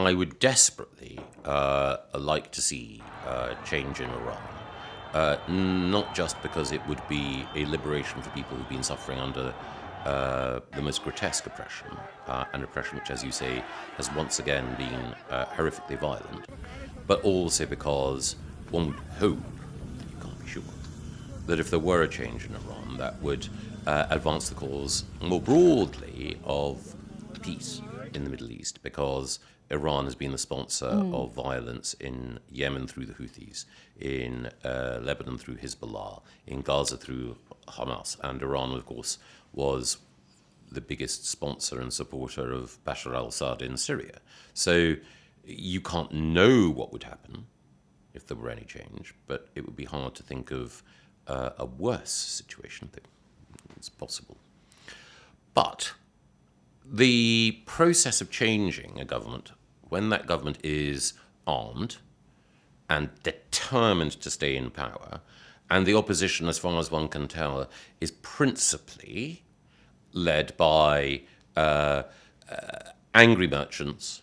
I would desperately like to see change in Iran. Not just because it would be a liberation for people who've been suffering under the most grotesque oppression, and oppression which, as you say, has once again been horrifically violent, but also because one would hope, you can't be sure, that if there were a change in Iran, that would advance the cause more broadly of peace in the Middle East, because Iran has been the sponsor of violence in Yemen through the Houthis, in Lebanon through Hezbollah, in Gaza through Hamas, and Iran, of course, was the biggest sponsor and supporter of Bashar al-Assad in Syria. So you can't know what would happen if there were any change, but it would be hard to think of a worse situation. I think it's possible. But the process of changing a government, when that government is armed and determined to stay in power, and the opposition, as far as one can tell, is principally led by angry merchants,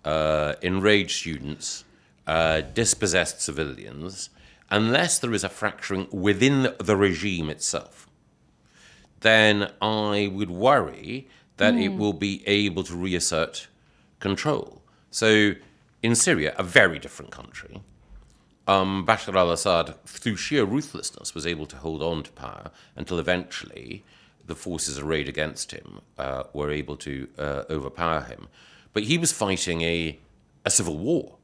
enraged students, dispossessed civilians, unless there is a fracturing within the regime itself, then I would worry that it will be able to reassert control. So in Syria, a very different country, Bashar al-Assad, through sheer ruthlessness, was able to hold on to power until eventually the forces arrayed against him were able to overpower him. But he was fighting a civil war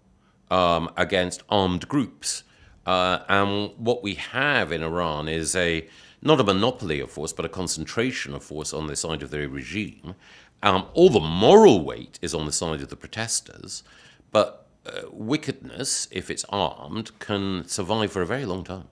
against armed groups. And what we have in Iran is not a monopoly of force, but a concentration of force on the side of the regime. All the moral weight is on the side of the protesters, but wickedness, if it's armed, can survive for a very long time.